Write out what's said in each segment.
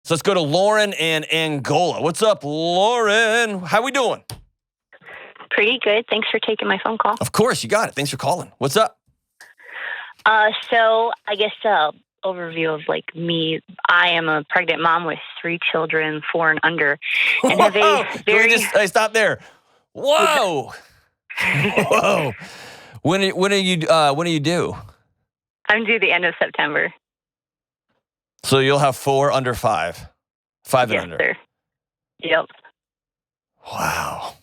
So let's go to Lauren in Angola. What's up, Lauren? How we doing? Pretty good. Thanks for taking my phone call. Of course, you got it. Thanks for calling. What's up? So I guess overview of like me. I am a pregnant mom with 3 children, 4 and under, and have a very. Hey, stop there. Whoa. Whoa. When are you due? I'm due the end of September. So you'll have 4 under 5. 5 and under. Sir. Yep. Wow.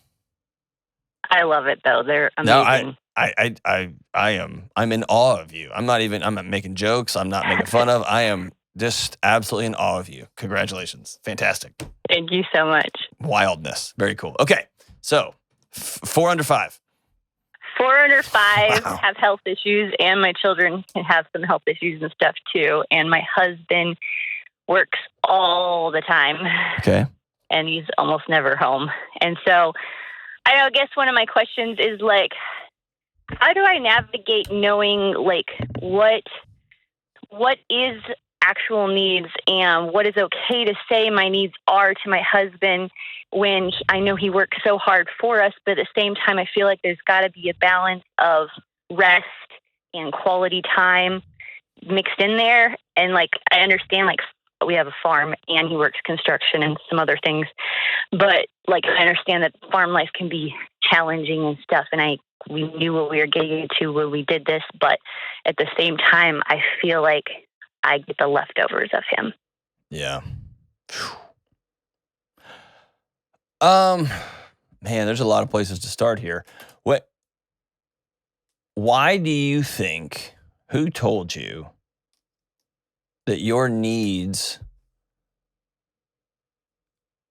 I love it though. They're amazing. No, I'm in awe of you. I'm not making jokes. I'm not making fun of. I am just absolutely in awe of you. Congratulations. Fantastic. Thank you so much. Wildness. Very cool. Okay. So 4 under 5. 4 under 5 Wow. have health issues, and my children have some health issues and stuff too. And my husband works all the time. Okay. And he's almost never home. And so I guess one of my questions is like, how do I navigate knowing like what is actual needs and what is okay to say my needs are to my husband when I know he works so hard for us, but at the same time, I feel like there's got to be a balance of rest and quality time mixed in there. And like, I understand like we have a farm and he works construction and some other things, but like, I understand that farm life can be challenging and stuff. And we knew what we were getting into when we did this, but at the same time, I feel like I get the leftovers of him. Yeah. Man, there's a lot of places to start here. Why do you think, who told you that your needs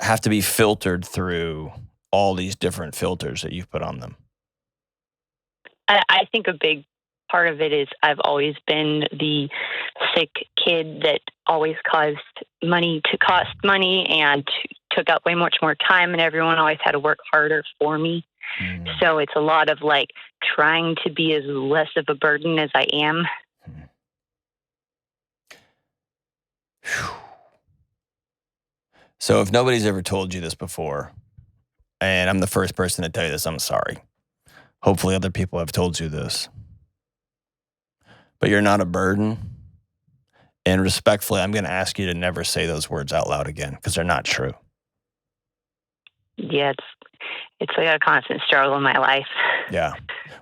have to be filtered through all these different filters that you've put on them? I think a big part of it is I've always been the sick kid that always caused money to cost money and took up way much more time, and everyone always had to work harder for me. So it's a lot of like trying to be as less of a burden as I am. So if nobody's ever told you this before, and I'm the first person to tell you this, I'm sorry. Hopefully other people have told you this. But you're not a burden. And respectfully, I'm going to ask you to never say those words out loud again because they're not true. Yeah, it's like a constant struggle in my life. Yeah.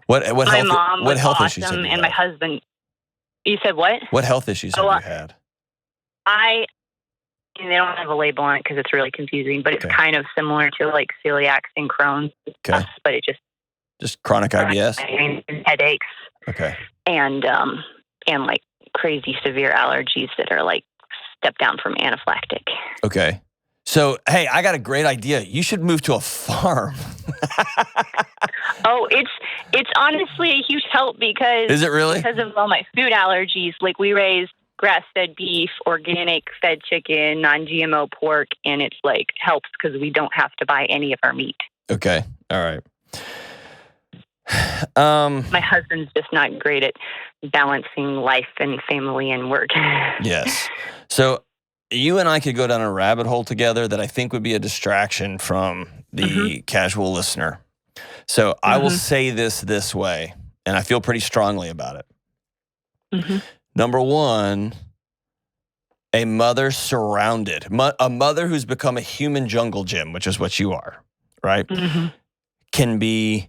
What my mom was health awesome, issues have you and had? my husband. You said what? What health issues have you had? And they don't have a label on it because it's really confusing, but it's kind of similar to like celiac and Crohn's stuff, but it just chronic IBS, headaches, okay, and like crazy severe allergies that are like step down from anaphylactic. Okay, so hey, I got a great idea. You should move to a farm. Oh, it's honestly a huge help because is it really? Because of all my food allergies, like we raise grass-fed beef, organic fed chicken, non-GMO pork, and it's like helps because we don't have to buy any of our meat. Okay, all right. My husband's just not great at balancing life and family and work. Yes. So you and I could go down a rabbit hole together that I think would be a distraction from the casual listener. So I will say this way, and I feel pretty strongly about it. Number one, a mother surrounded, a mother who's become a human jungle gym, which is what you are, right? Can be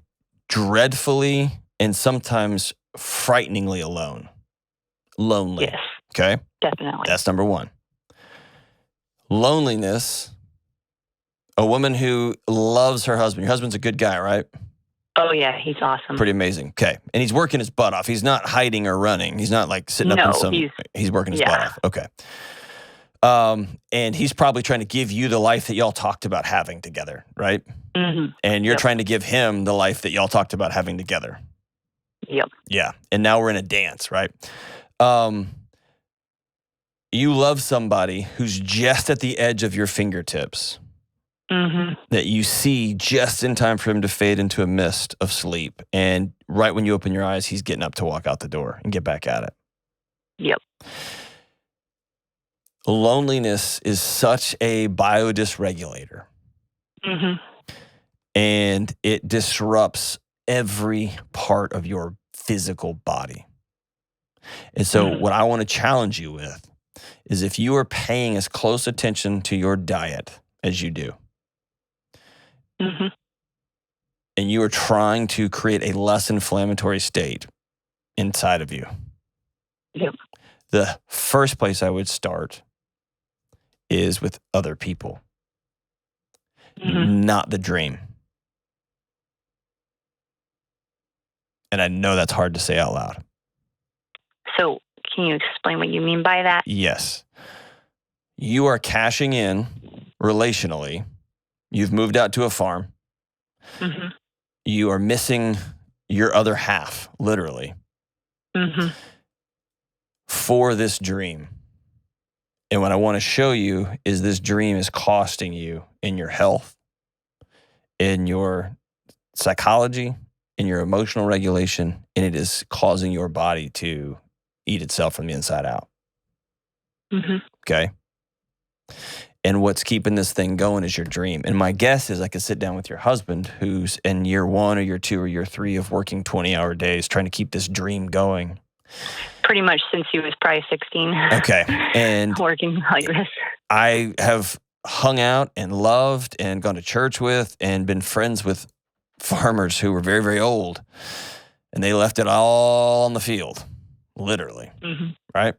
dreadfully and sometimes frighteningly lonely. Yes. Okay? Definitely. That's number one. Loneliness, a woman who loves her husband. Your husband's a good guy, right? Oh, yeah, he's awesome. Pretty amazing. Okay. And he's working his butt off. He's not hiding or running. He's not like sitting up in some... He's working his butt off. Okay. And he's probably trying to give you the life that y'all talked about having together, right? And you're trying to give him the life that y'all talked about having together. Yep. Yeah. And now we're in a dance, right? You love somebody who's just at the edge of your fingertips. That you see just in time for him to fade into a mist of sleep. And right when you open your eyes, he's getting up to walk out the door and get back at it. Yep. loneliness is such a biodysregulator, and it disrupts every part of your physical body. And so what I want to challenge you with is, if you are paying as close attention to your diet as you do, and you are trying to create a less inflammatory state inside of you, the first place I would start is with other people, not the dream. And I know that's hard to say out loud. So can you explain what you mean by that? Yes. You are cashing in relationally. You've moved out to a farm. You are missing your other half, literally, for this dream. And what I want to show you is this dream is costing you in your health, in your psychology, in your emotional regulation, and it is causing your body to eat itself from the inside out. Okay? And what's keeping this thing going is your dream. And my guess is I could sit down with your husband, who's in year 1 or year 2 or year 3 of working 20-hour days, trying to keep this dream going. Pretty much since he was probably 16. Okay. And working like this. I have hung out and loved and gone to church with and been friends with farmers who were very, very old. And they left it all on the field, literally. Right?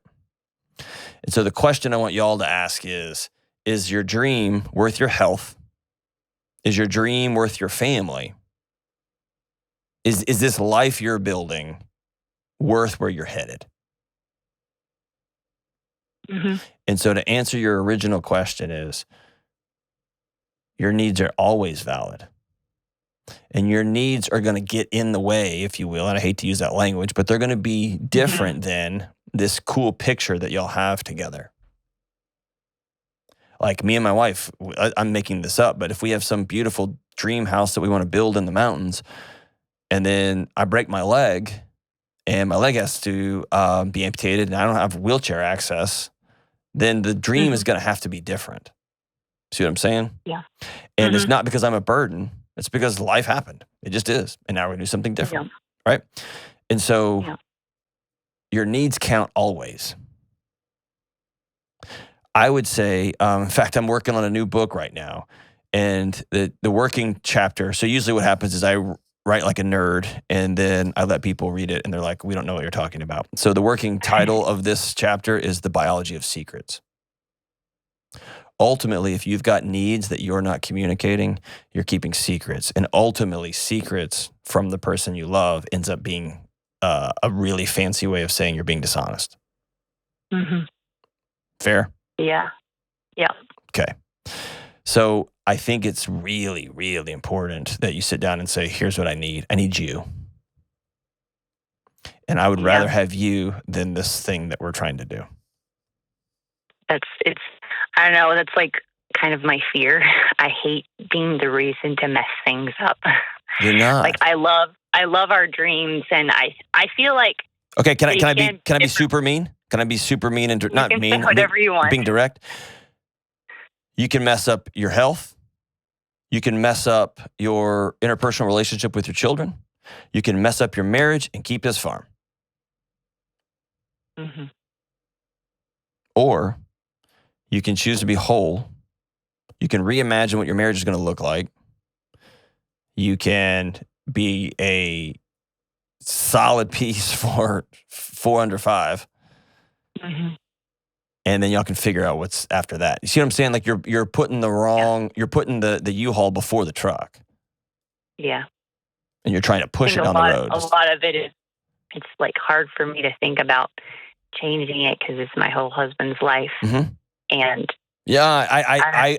And so the question I want y'all to ask is your dream worth your health? Is your dream worth your family? Is this life you're building worth where you're headed? And so to answer your original question is, your needs are always valid. And your needs are going to get in the way, if you will, and I hate to use that language, but they're going to be different than this cool picture that y'all have together. Like me and my wife, I'm making this up, but if we have some beautiful dream house that we want to build in the mountains, and then I break my leg, and my leg has to be amputated, and I don't have wheelchair access, then the dream is going to have to be different. See what I'm saying? Yeah. And it's not because I'm a burden. It's because life happened. It just is. And now we're going to do something different. Right? And so your needs count always. I would say, in fact, I'm working on a new book right now. And the working chapter, so usually what happens is I write like a nerd, and then I let people read it, and they're like, we don't know what you're talking about. So the working title of this chapter is The Biology of Secrets. Ultimately, if you've got needs that you're not communicating, you're keeping secrets. And ultimately, secrets from the person you love ends up being a really fancy way of saying you're being dishonest. Fair? Yeah. Okay. So I think it's really, really important that you sit down and say, here's what I need. I need you. And I would rather have you than this thing that we're trying to do. I don't know, that's like kind of my fear. I hate being the reason to mess things up. You're not. Like I love our dreams, and I feel like. Okay, can I be super mean? Can I be super mean and not you can mean? Say whatever you want. Being direct. You can mess up your health. You can mess up your interpersonal relationship with your children. You can mess up your marriage and keep this farm. Or you can choose to be whole. You can reimagine what your marriage is going to look like. You can be a solid piece for 4 under 5. And then y'all can figure out what's after that. You see what I'm saying? Like you're putting you're putting the U-Haul before the truck. Yeah. And you're trying to push it down the road. A lot of it is, it's like hard for me to think about changing it because it's my whole husband's life. And yeah,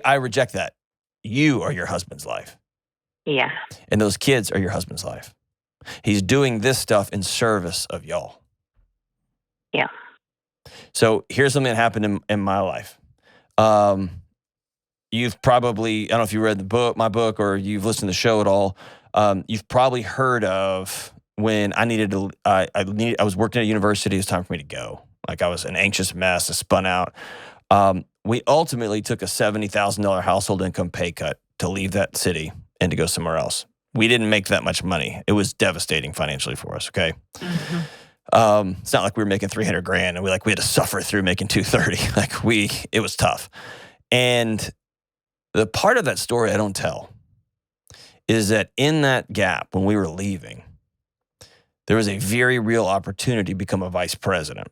I reject that. You are your husband's life. Yeah. And those kids are your husband's life. He's doing this stuff in service of y'all. Yeah. So here's something that happened in my life. You've probably, I don't know if you read my book, or you've listened to the show at all. You've probably heard of when I was working at a university. It was time for me to go. Like I was an anxious mess. I spun out. We ultimately took a $70,000 household income pay cut to leave that city and to go somewhere else. We didn't make that much money. It was devastating financially for us. Okay. It's not like we were making $300,000 and we had to suffer through making $230,000. It was tough. And the part of that story I don't tell is that in that gap when we were leaving, there was a very real opportunity to become a vice president.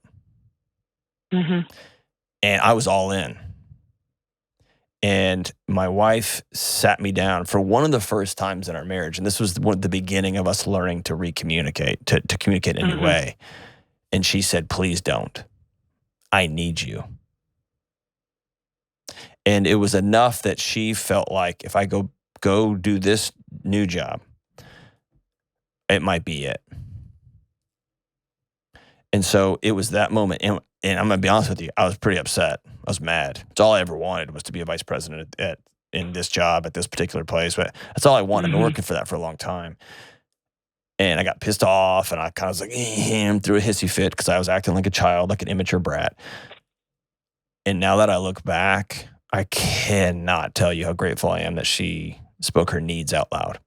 And I was all in. And my wife sat me down for one of the first times in our marriage. And this was the beginning of us learning to recommunicate, to communicate in a new way. And she said, please don't. I need you. And it was enough that she felt like if I go do this new job, it might be it. And so it was that moment. And I'm going to be honest with you, I was pretty upset. I was mad. It's all I ever wanted was to be a vice president in this job at this particular place. But that's all I wanted. I've been working for that for a long time. And I got pissed off and I kind of was like, threw a hissy fit because I was acting like a child, like an immature brat. And now that I look back, I cannot tell you how grateful I am that she spoke her needs out loud.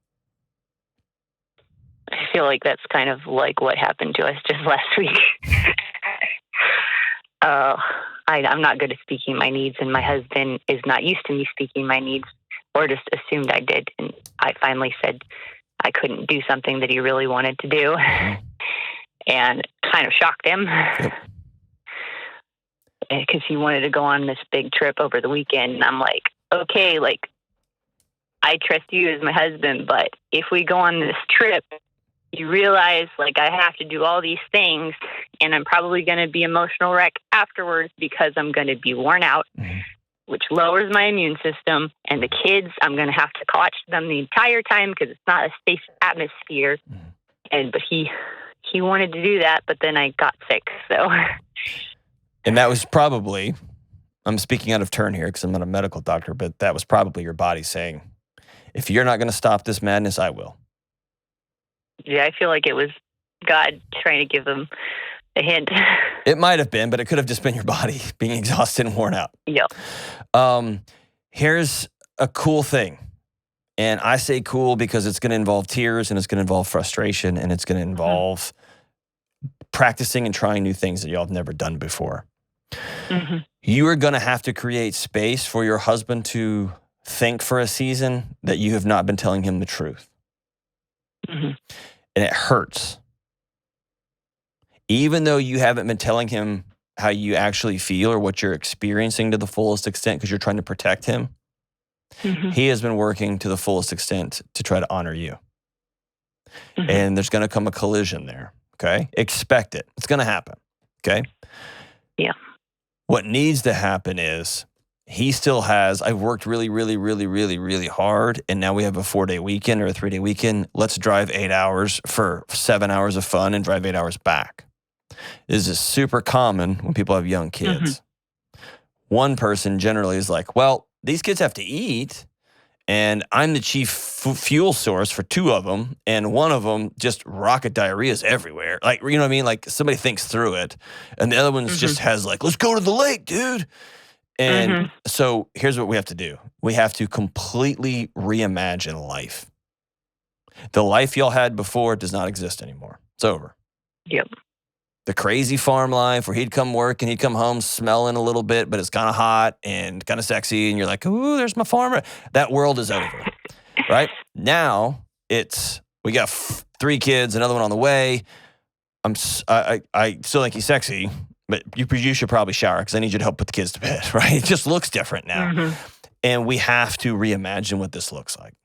I feel like that's kind of like what happened to us just last week. I'm not good at speaking my needs, and my husband is not used to me speaking my needs, or just assumed I did. And I finally said I couldn't do something that he really wanted to do, and kind of shocked him. Because he wanted to go on this big trip over the weekend. And I'm like, okay, I trust you as my husband, but if we go on this trip, you realize I have to do all these things and I'm probably going to be emotional wreck afterwards because I'm going to be worn out, which lowers my immune system. And the kids, I'm going to have to watch them the entire time because it's not a safe atmosphere. But he wanted to do that, but then I got sick. So... And that was probably, I'm speaking out of turn here because I'm not a medical doctor, but that was probably your body saying, if you're not going to stop this madness, I will. Yeah, I feel like it was God trying to give him a hint. It might have been, but it could have just been your body being exhausted and worn out. Yep. Here's a cool thing. And I say cool because it's going to involve tears and it's going to involve frustration and it's going to involve practicing and trying new things that y'all have never done before. You are going to have to create space for your husband to think for a season that you have not been telling him the truth. And it hurts. Even though you haven't been telling him how you actually feel or what you're experiencing to the fullest extent because you're trying to protect him, he has been working to the fullest extent to try to honor you. And there's going to come a collision there. Okay? Expect it. It's going to happen. Okay? Yeah. What needs to happen is he still has, I've worked really, really, really, really, really hard, and now we have a 4-day weekend or a 3-day weekend. Let's drive 8 hours for 7 hours of fun and drive 8 hours back. This is super common when people have young kids. One person generally is like, well, these kids have to eat, and I'm the chief fuel source for 2 of them, and one of them just rocket diarrhea is everywhere. You know what I mean? Somebody thinks through it, and the other one just has let's go to the lake, dude. And so here's what we have to do. We have to completely reimagine life. The life y'all had before does not exist anymore. It's over. Yep. The crazy farm life where he'd come work and he'd come home smelling a little bit, but it's kind of hot and kind of sexy. And you're like, ooh, there's my farmer. That world is over, right? Now we got 3 kids, another one on the way. I still think he's sexy, but you should probably shower because I need you to help put the kids to bed, right? It just looks different now. And we have to reimagine what this looks like.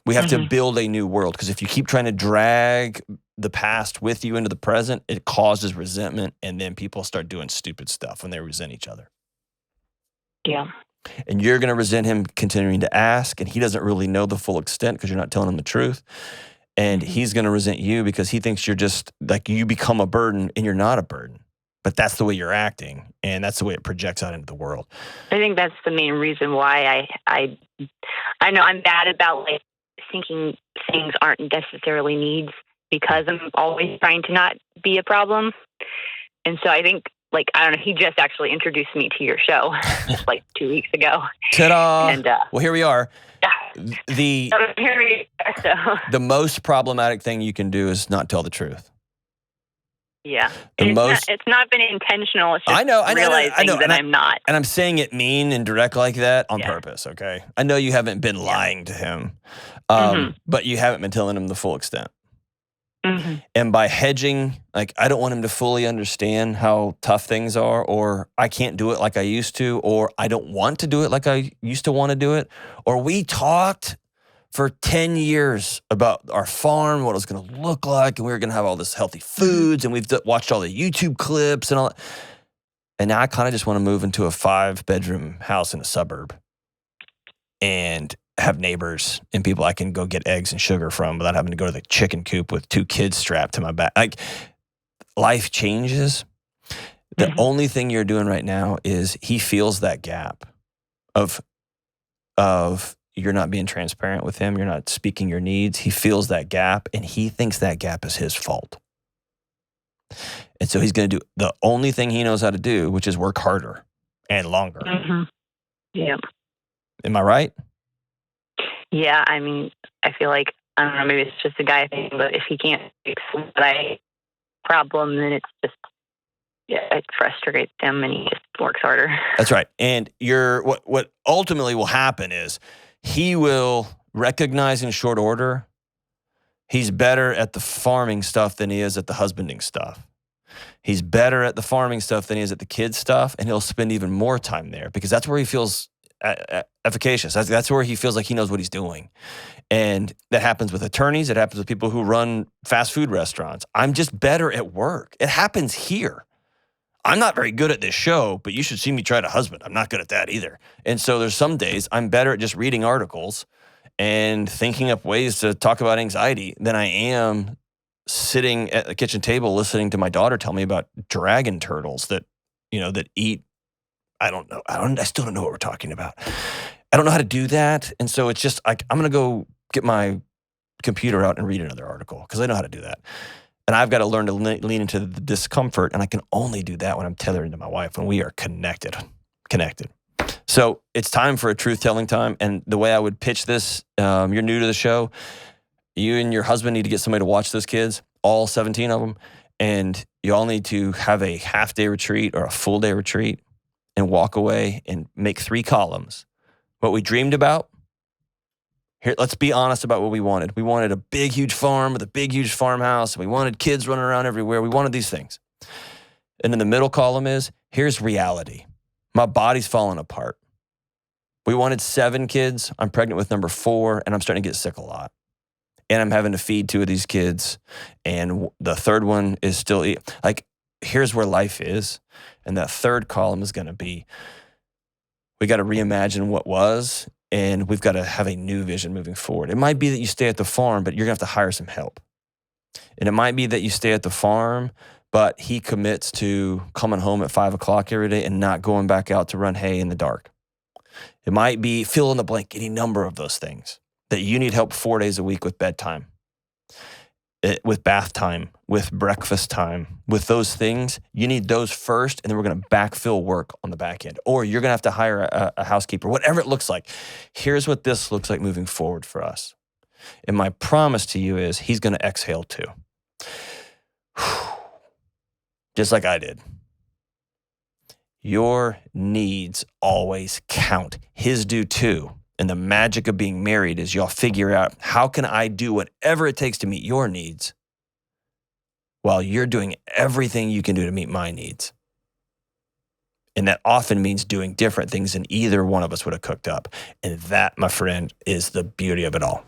We have to build a new world because if you keep trying to drag the past with you into the present, it causes resentment, and then people start doing stupid stuff when they resent each other. Yeah. And you're going to resent him continuing to ask, and he doesn't really know the full extent because you're not telling him the truth. And he's going to resent you because he thinks you're just you become a burden, and you're not a burden. But that's the way you're acting, and that's the way it projects out into the world. I think that's the main reason why I know I'm bad about thinking things aren't necessarily needs because I'm always trying to not be a problem. And so I think like, I don't know, he just actually introduced me to your show just like 2 weeks ago. Ta-da! And, well, here we are. yeah. The So here we are, so. the most problematic thing you can do is not tell the truth. Yeah. It's not been intentional. It's just I know, realizing that I'm not. And I'm saying it mean and direct like that on purpose, okay? I know you haven't been lying to him, but you haven't been telling him the full extent. Mm-hmm. And by hedging, like, I don't want him to fully understand how tough things are, or I can't do it like I used to, or I don't want to do it like I used to want to do it, or we talked for 10 years about our farm, what it was going to look like, and we were going to have all this healthy foods, and we've watched all the YouTube clips and all that. And now I kind of just want to move into a 5-bedroom house in a suburb and have neighbors and people I can go get eggs and sugar from without having to go to the chicken coop with 2 kids strapped to my back. Like, life changes. The only thing you're doing right now is he feels that gap of you're not being transparent with him. You're not speaking your needs. He feels that gap, and he thinks that gap is his fault. And so he's going to do the only thing he knows how to do, which is work harder and longer. Mm-hmm. Yeah. Am I right? Yeah, I mean, I feel like, I don't know, maybe it's just a guy thing, but if he can't fix my problem, then it's just, it frustrates him and he just works harder. That's right. And what ultimately will happen is he will recognize in short order he's better at the farming stuff than he is at the husbanding stuff. He's better at the farming stuff than he is at the kids stuff, and he'll spend even more time there because that's where he feels efficacious. That's where he feels like he knows what he's doing. And that happens with attorneys. It happens with people who run fast food restaurants. I'm just better at work. It happens here. I'm not very good at this show, but you should see me try to husband. I'm not good at that either. And so there's some days I'm better at just reading articles and thinking up ways to talk about anxiety than I am sitting at the kitchen table listening to my daughter tell me about dragon turtles that eat. I don't know. I still don't know what we're talking about. I don't know how to do that. And so it's just like, I'm going to go get my computer out and read another article because I know how to do that. And I've got to learn to lean into the discomfort. And I can only do that when I'm tethered into my wife, when we are connected. So it's time for a truth-telling time. And the way I would pitch this, you're new to the show. You and your husband need to get somebody to watch those kids, all 17 of them. And you all need to have a half-day retreat or a full-day retreat and walk away and make 3 columns. What we dreamed about. Here, let's be honest about what we wanted. We wanted a big, huge farm with a big, huge farmhouse. And we wanted kids running around everywhere. We wanted these things. And in the middle column is, here's reality. My body's falling apart. We wanted 7 kids. I'm pregnant with number 4, and I'm starting to get sick a lot. And I'm having to feed 2 of these kids. And the 3rd one is still, like, here's where life is. And that 3rd column is going to be, we got to reimagine what was, and we've got to have a new vision moving forward. It might be that you stay at the farm, but you're going to have to hire some help. And it might be that you stay at the farm, but he commits to coming home at 5 o'clock every day and not going back out to run hay in the dark. It might be fill in the blank, any number of those things, that you need help 4 days a week with bedtime, with bath time, with breakfast time, with those things. You need those first, and then we're going to backfill work on the back end. Or you're going to have to hire a housekeeper, whatever it looks like. Here's what this looks like moving forward for us. And my promise to you is he's going to exhale too. Just like I did. Your needs always count. His do too. And the magic of being married is y'all figure out, how can I do whatever it takes to meet your needs while you're doing everything you can do to meet my needs? And that often means doing different things than either one of us would have cooked up. And that, my friend, is the beauty of it all.